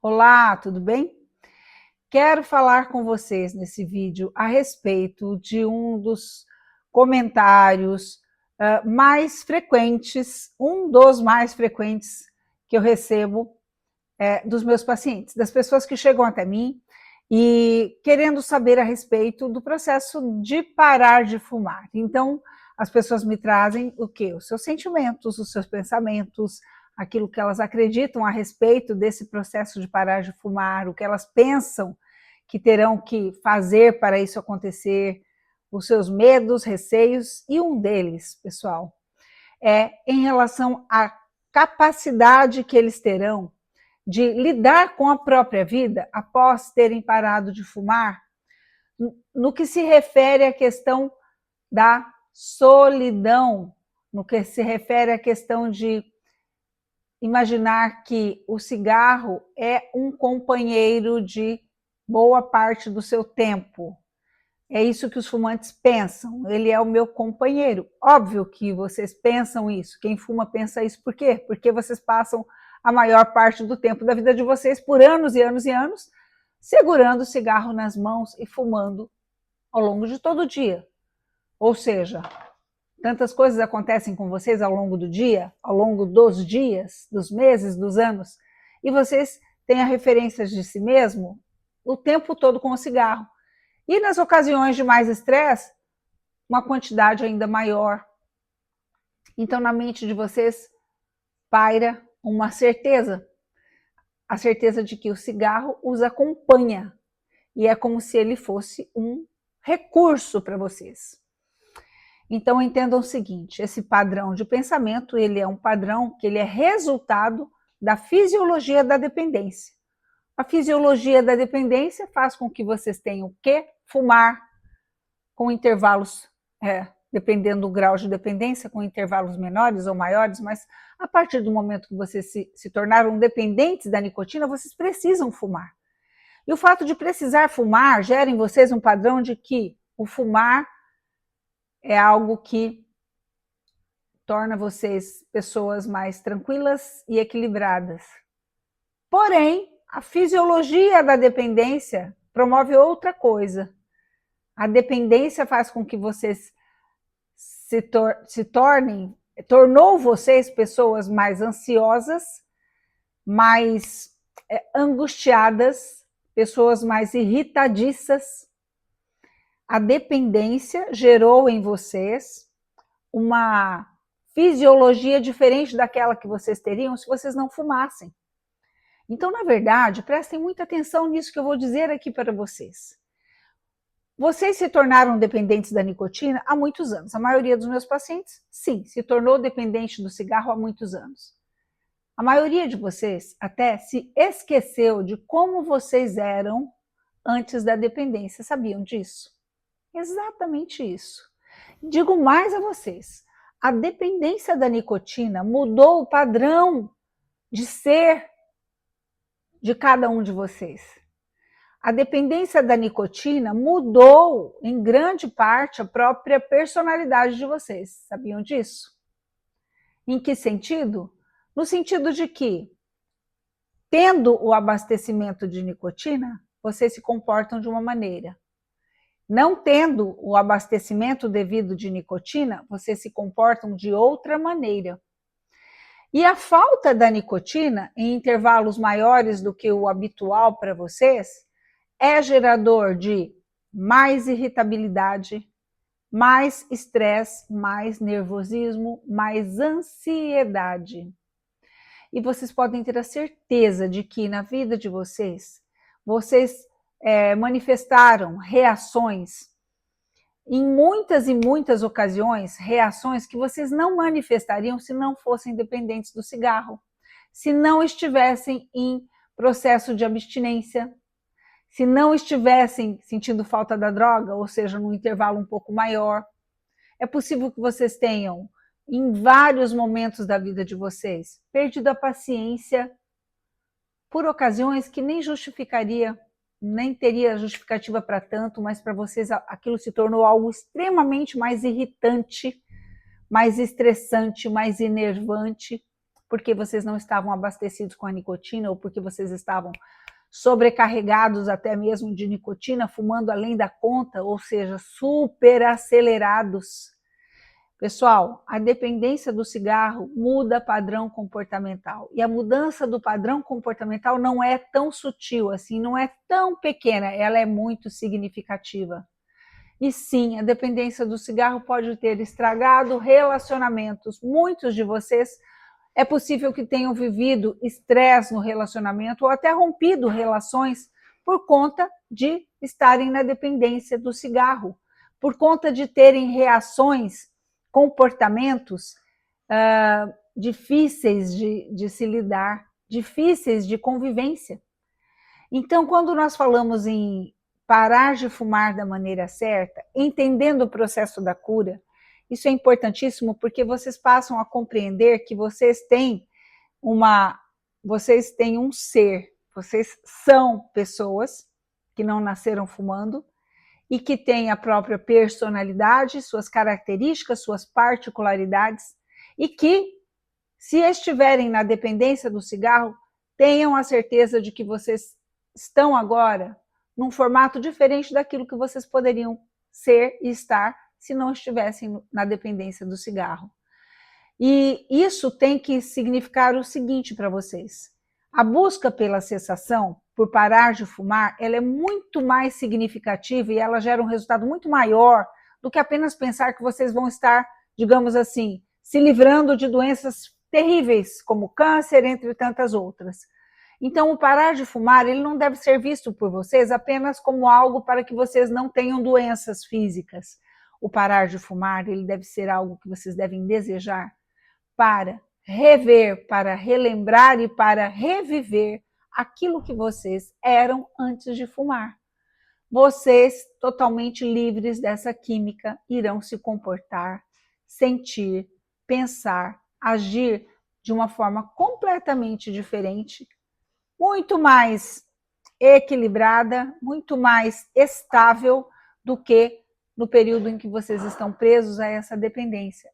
Olá, tudo bem? Quero falar com vocês nesse vídeo a respeito de um dos comentários mais frequentes, um dos mais frequentes que eu recebo dos meus pacientes, das pessoas que chegam até mim e querendo saber a respeito do processo de parar de fumar. Então, as pessoas me trazem o quê? Os seus sentimentos, os seus pensamentos, aquilo que elas acreditam a respeito desse processo de parar de fumar, o que elas pensam que terão que fazer para isso acontecer, os seus medos, receios, e um deles, pessoal, é em relação à capacidade que eles terão de lidar com a própria vida após terem parado de fumar, no que se refere à questão da solidão, no que se refere à questão de imaginar que o cigarro é um companheiro de boa parte do seu tempo. É isso que os fumantes pensam, ele é o meu companheiro. Óbvio que vocês pensam isso, quem fuma pensa isso. Por quê? Porque vocês passam a maior parte do tempo da vida de vocês, por anos e anos e anos, segurando o cigarro nas mãos e fumando ao longo de todo o dia. Ou seja, tantas coisas acontecem com vocês ao longo do dia, ao longo dos dias, dos meses, dos anos, e vocês têm a referência de si mesmo o tempo todo com o cigarro. E nas ocasiões de mais estresse, uma quantidade ainda maior. Então, na mente de vocês, paira uma certeza. A certeza de que o cigarro os acompanha. E é como se ele fosse um recurso para vocês. Então, entendam o seguinte, esse padrão de pensamento, ele é um padrão que ele é resultado da fisiologia da dependência. A fisiologia da dependência faz com que vocês tenham que fumar com intervalos, dependendo do grau de dependência, com intervalos menores ou maiores, mas a partir do momento que vocês se tornaram dependentes da nicotina, vocês precisam fumar. E o fato de precisar fumar gera em vocês um padrão de que o fumar é algo que torna vocês pessoas mais tranquilas e equilibradas. Porém, a fisiologia da dependência promove outra coisa. A dependência faz com que vocês tornou vocês pessoas mais ansiosas, mais angustiadas, pessoas mais irritadiças. A dependência gerou em vocês uma fisiologia diferente daquela que vocês teriam se vocês não fumassem. Então, na verdade, prestem muita atenção nisso que eu vou dizer aqui para vocês. Vocês se tornaram dependentes da nicotina há muitos anos. A maioria dos meus pacientes, sim, se tornou dependente do cigarro há muitos anos. A maioria de vocês até se esqueceu de como vocês eram antes da dependência. Sabiam disso? Exatamente isso. Digo mais a vocês. A dependência da nicotina mudou o padrão de ser de cada um de vocês. A dependência da nicotina mudou, em grande parte, a própria personalidade de vocês. Sabiam disso? Em que sentido? No sentido de que, tendo o abastecimento de nicotina, vocês se comportam de uma maneira. Não tendo o abastecimento devido de nicotina, vocês se comportam de outra maneira. E a falta da nicotina, em intervalos maiores do que o habitual para vocês, é gerador de mais irritabilidade, mais estresse, mais nervosismo, mais ansiedade. E vocês podem ter a certeza de que na vida de vocês, manifestaram reações, em muitas e muitas ocasiões, reações que vocês não manifestariam se não fossem dependentes do cigarro, se não estivessem em processo de abstinência, se não estivessem sentindo falta da droga, ou seja, num intervalo um pouco maior. É possível que vocês tenham, em vários momentos da vida de vocês, perdido a paciência por ocasiões que nem justificaria, nem teria justificativa para tanto, mas para vocês aquilo se tornou algo extremamente mais irritante, mais estressante, mais enervante, porque vocês não estavam abastecidos com a nicotina ou porque vocês estavam sobrecarregados até mesmo de nicotina, fumando além da conta, ou seja, super acelerados. Pessoal, a dependência do cigarro muda padrão comportamental. E a mudança do padrão comportamental não é tão sutil assim, não é tão pequena, ela é muito significativa. E sim, a dependência do cigarro pode ter estragado relacionamentos. Muitos de vocês é possível que tenham vivido estresse no relacionamento ou até rompido relações por conta de estarem na dependência do cigarro, por conta de terem reações, comportamentos difíceis de se lidar, difíceis de convivência. Então, quando nós falamos em parar de fumar da maneira certa, entendendo o processo da cura, isso é importantíssimo porque vocês passam a compreender que vocês têm um ser, vocês são pessoas que não nasceram fumando e que têm a própria personalidade, suas características, suas particularidades e que, se estiverem na dependência do cigarro, tenham a certeza de que vocês estão agora num formato diferente daquilo que vocês poderiam ser e estar se não estivessem na dependência do cigarro. E isso tem que significar o seguinte para vocês: a busca pela cessação, por parar de fumar, ela é muito mais significativa e ela gera um resultado muito maior do que apenas pensar que vocês vão estar, digamos assim, se livrando de doenças terríveis, como câncer, entre tantas outras. Então, o parar de fumar, ele não deve ser visto por vocês apenas como algo para que vocês não tenham doenças físicas. O parar de fumar, ele deve ser algo que vocês devem desejar para rever, para relembrar e para reviver aquilo que vocês eram antes de fumar. Vocês, totalmente livres dessa química, irão se comportar, sentir, pensar, agir de uma forma completamente diferente, muito mais equilibrada, muito mais estável do que no período em que vocês estão presos a essa dependência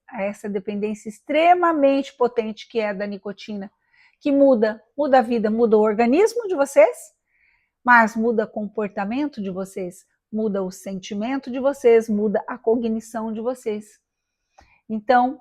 extremamente potente que é a da nicotina, que muda a vida, muda o organismo de vocês, mas muda o comportamento de vocês, muda o sentimento de vocês, muda a cognição de vocês. Então,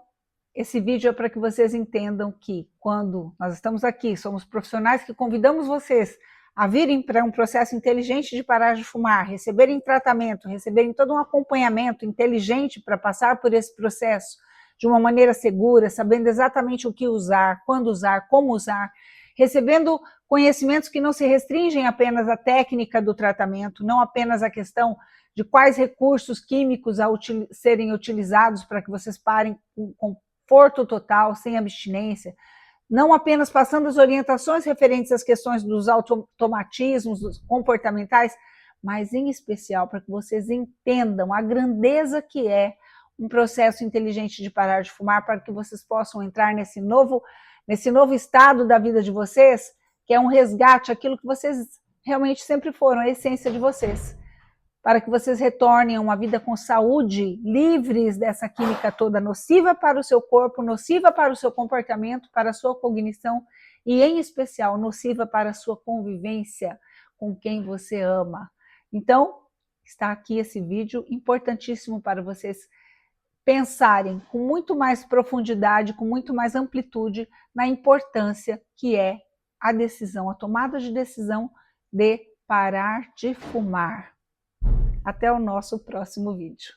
esse vídeo é para que vocês entendam que quando nós estamos aqui, somos profissionais que convidamos vocês a virem para um processo inteligente de parar de fumar, receberem tratamento, receberem todo um acompanhamento inteligente para passar por esse processo de uma maneira segura, sabendo exatamente o que usar, quando usar, como usar, recebendo conhecimentos que não se restringem apenas à técnica do tratamento, não apenas à questão de quais recursos químicos serem utilizados para que vocês parem com conforto total, sem abstinência, não apenas passando as orientações referentes às questões dos automatismos dos comportamentais, mas em especial para que vocês entendam a grandeza que é um processo inteligente de parar de fumar, para que vocês possam entrar nesse novo estado da vida de vocês, que é um resgate, aquilo que vocês realmente sempre foram, a essência de vocês, para que vocês retornem a uma vida com saúde, livres dessa química toda nociva para o seu corpo, nociva para o seu comportamento, para a sua cognição e, em especial, nociva para a sua convivência com quem você ama. Então, está aqui esse vídeo importantíssimo para vocês pensarem com muito mais profundidade, com muito mais amplitude na importância que é a decisão, a tomada de decisão de parar de fumar. Até o nosso próximo vídeo.